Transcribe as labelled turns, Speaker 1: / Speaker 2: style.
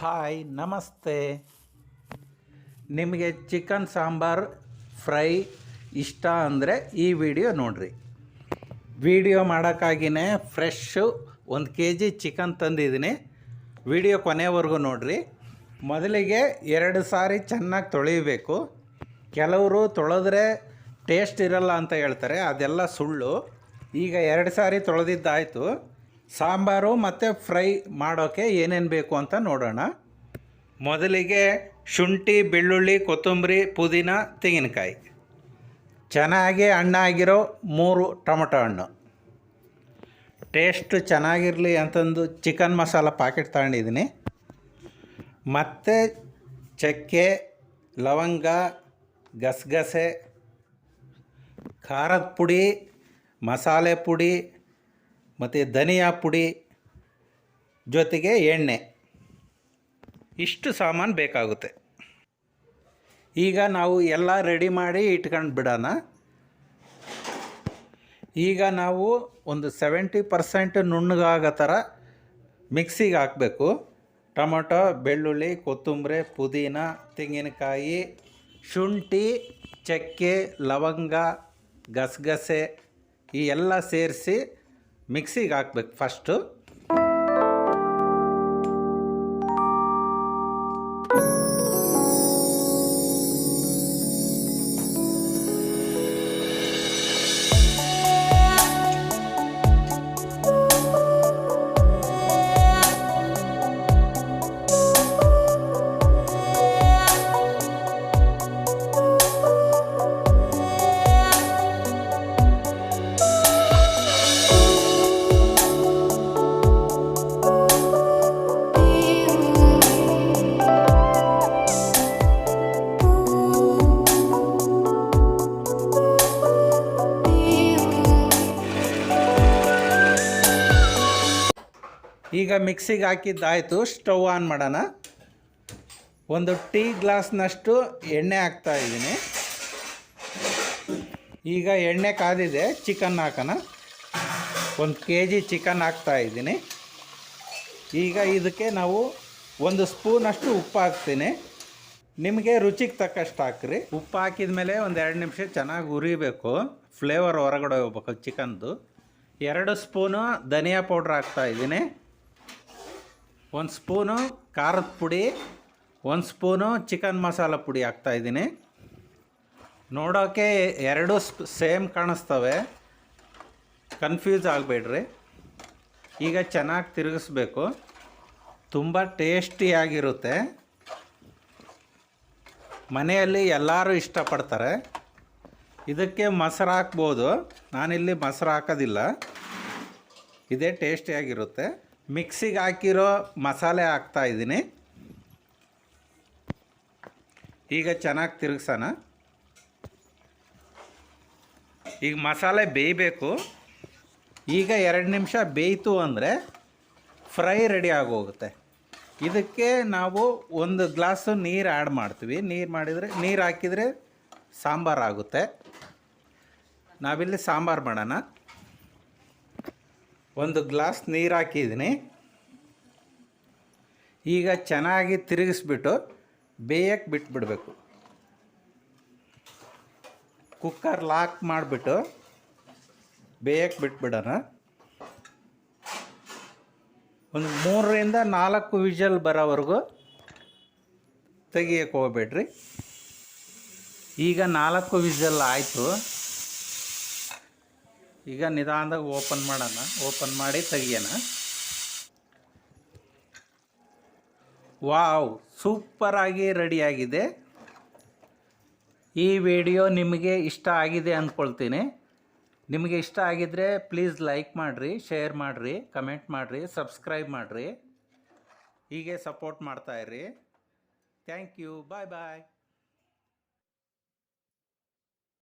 Speaker 1: Hi ನಮಸ್ತೆ. ನಿಮಗೆ chicken sambar fry ಇಷ್ಟ ಅಂದರೆ ಈ ವಿಡಿಯೋ ನೋಡಿರಿ. ವಿಡಿಯೋ ಮಾಡೋಕ್ಕಾಗಿಯೇ ಫ್ರೆಶ್ಶು 1 kg ಚಿಕನ್ ತಂದಿದ್ದೀನಿ. ವಿಡಿಯೋ ಕೊನೆವರೆಗೂ ನೋಡಿರಿ. ಮೊದಲಿಗೆ 2 ಸಾರಿ ಚೆನ್ನಾಗಿ ತೊಳಿಬೇಕು. ಕೆಲವರು ತೊಳೆದ್ರೆ ಟೇಸ್ಟ್ ಇರಲ್ಲ ಅಂತ ಹೇಳ್ತಾರೆ, ಅದೆಲ್ಲ ಸುಳ್ಳು. ಈಗ 2 ಸಾರಿ ತೊಳೆದಿದ್ದಾಯಿತು. ಸಾಂಬಾರು ಮತ್ತು ಫ್ರೈ ಮಾಡೋಕ್ಕೆ ಏನೇನು ಬೇಕು ಅಂತ ನೋಡೋಣ. ಮೊದಲಿಗೆ ಶುಂಠಿ, ಬೆಳ್ಳುಳ್ಳಿ, ಕೊತ್ತಂಬರಿ, ಪುದೀನ, ತೆಂಗಿನಕಾಯಿ, ಚೆನ್ನಾಗಿ ಹಣ್ಣಾಗಿರೋ 3 ಟೊಮಟೊ ಹಣ್ಣು, ಟೇಸ್ಟ್ ಚೆನ್ನಾಗಿರಲಿ ಅಂತಂದು ಚಿಕನ್ ಮಸಾಲ ಪ್ಯಾಕೆಟ್ ತಗೊಂಡಿದ್ದೀನಿ, ಮತ್ತು ಚಕ್ಕೆ, ಲವಂಗ, ಗಸಗಸೆ, ಖಾರದ ಪುಡಿ, ಮಸಾಲೆ ಪುಡಿ ಮತ್ತು ಧನಿಯಾ ಪುಡಿ, ಜೊತೆಗೆ ಎಣ್ಣೆ. ಇಷ್ಟು ಸಾಮಾನು ಬೇಕಾಗುತ್ತೆ. ಈಗ ನಾವು ಎಲ್ಲ ರೆಡಿ ಮಾಡಿ ಇಟ್ಕೊಂಡು ಬಿಡೋಣ. ಈಗ ನಾವು ಒಂದು 70% ನುಣ್ಣಗಾಗೋ ಥರ ಮಿಕ್ಸಿಗೆ ಹಾಕಬೇಕು. ಟೊಮೊಟೊ, ಬೆಳ್ಳುಳ್ಳಿ, ಕೊತ್ತಂಬರಿ, ಪುದೀನ, ತೆಂಗಿನಕಾಯಿ, ಶುಂಠಿ, ಚಕ್ಕೆ, ಲವಂಗ, ಗಸಗಸೆ ಈ ಎಲ್ಲ ಸೇರಿಸಿ ಮಿಕ್ಸಿಗೆ ಹಾಕ್ಬೇಕು ಫಸ್ಟು. ಈಗ ಮಿಕ್ಸಿಗೆ ಹಾಕಿದ್ದಾಯಿತು. ಸ್ಟವ್ ಆನ್ ಮಾಡೋಣ. ಒಂದು ಟೀ ಗ್ಲಾಸ್ನಷ್ಟು ಎಣ್ಣೆ ಹಾಕ್ತಾಯಿದ್ದೀನಿ. ಈಗ ಎಣ್ಣೆ ಕಾದಿದೆ, ಚಿಕನ್ ಹಾಕೋಣ. 1 kg ಚಿಕನ್ ಹಾಕ್ತಾಯಿದ್ದೀನಿ. ಈಗ ಇದಕ್ಕೆ ನಾವು 1 ಸ್ಪೂನಷ್ಟು ಉಪ್ಪು ಹಾಕ್ತೀನಿ. ನಿಮಗೆ ರುಚಿಗೆ ತಕ್ಕಷ್ಟು ಹಾಕ್ರಿ. ಉಪ್ಪು ಹಾಕಿದ ಮೇಲೆ ಒಂದು 2 ನಿಮಿಷ ಚೆನ್ನಾಗಿ ಉರಿಬೇಕು. ಫ್ಲೇವರ್ ಹೊರಗಡೆ ಹೋಗ್ಬೇಕು ಚಿಕನ್ದು. 2 ಸ್ಪೂನು ಧನಿಯಾ ಪೌಡ್ರ್ ಹಾಕ್ತಾಯಿದ್ದೀನಿ. 1 ಸ್ಪೂನು ಖಾರದ ಪುಡಿ, 1 ಸ್ಪೂನು ಚಿಕನ್ ಮಸಾಲ ಪುಡಿ ಹಾಕ್ತಾಯಿದ್ದೀನಿ. ನೋಡೋಕ್ಕೆ 2 ಸೇಮ್ ಕಾಣಿಸ್ತವೆ, ಕನ್ಫ್ಯೂಸ್ ಆಗಬೇಡ್ರಿ. ಈಗ ಚೆನ್ನಾಗಿ ತಿರುಗಿಸ್ಬೇಕು. ತುಂಬ ಟೇಸ್ಟಿಯಾಗಿರುತ್ತೆ. ಮನೆಯಲ್ಲಿ ಎಲ್ಲರೂ ಇಷ್ಟಪಡ್ತಾರೆ. ಇದಕ್ಕೆ ಮೊಸರು ಹಾಕ್ಬೋದು, ನಾನಿಲ್ಲಿ ಮೊಸರು ಹಾಕೋದಿಲ್ಲ. ಇದೇ ಟೇಸ್ಟಿಯಾಗಿರುತ್ತೆ. ಮಿಕ್ಸಿಗೆ ಹಾಕಿರೋ ಮಸಾಲೆ ಹಾಕ್ತಾಯಿದ್ದೀನಿ. ಈಗ ಚೆನ್ನಾಗಿ ತಿರುಗಿಸೋಣ. ಈಗ ಮಸಾಲೆ ಬೇಯಬೇಕು. ಈಗ 2 ನಿಮಿಷ ಬೇಯಿತು ಅಂದರೆ ಫ್ರೈ ರೆಡಿ ಆಗೋಗುತ್ತೆ. ಇದಕ್ಕೆ ನಾವು 1 ಗ್ಲಾಸು ನೀರು ಆ್ಯಡ್ ಮಾಡ್ತೀವಿ. ನೀರು ಹಾಕಿದರೆ ಸಾಂಬಾರು ಆಗುತ್ತೆ. ನಾವಿಲ್ಲಿ ಸಾಂಬಾರು ಮಾಡೋಣ. 1 ಗ್ಲಾಸ್ ನೀರು ಹಾಕಿದ್ದೀನಿ. ಈಗ ಚೆನ್ನಾಗಿ ತಿರುಗಿಸ್ಬಿಟ್ಟು ಬೇಯಕ್ಕೆ ಬಿಟ್ಬಿಡಬೇಕು. ಕುಕ್ಕರ್ ಲಾಕ್ ಮಾಡಿಬಿಟ್ಟು ಬೇಯಕ್ಕೆ ಬಿಟ್ಬಿಡೋಣ. ಒಂದು 3ರಿಂದ 4 ವಿಷಲ್ ಬರೋವರೆಗೂ ತೆಗಿಯಕ್ಕೆ ಹೋಗ್ಬೇಡ್ರಿ. ಈಗ 4 ವಿಷಲ್ ಆಯಿತು. ಈಗ ನಿಧಾನವಾಗಿ ಓಪನ್ ಮಾಡೋಣ. ಓಪನ್ ಮಾಡಿ ತೆಗಿಯೋಣ. ವಾವ್, ಸೂಪರಾಗಿ ರೆಡಿಯಾಗಿದೆ. ಈ ವಿಡಿಯೋ ನಿಮಗೆ ಇಷ್ಟ ಆಗಿದೆ ಅಂದ್ಕೊಳ್ತೀನಿ. ನಿಮಗೆ ಇಷ್ಟ ಆಗಿದ್ದರೆ ಪ್ಲೀಸ್ ಲೈಕ್ ಮಾಡಿರಿ, ಶೇರ್ ಮಾಡಿರಿ, ಕಮೆಂಟ್ ಮಾಡಿರಿ, ಸಬ್ಸ್ಕ್ರೈಬ್ ಮಾಡಿರಿ. ಹೀಗೆ ಸಪೋರ್ಟ್ ಮಾಡ್ತಾಯಿರಿ. Thank you. Bye bye.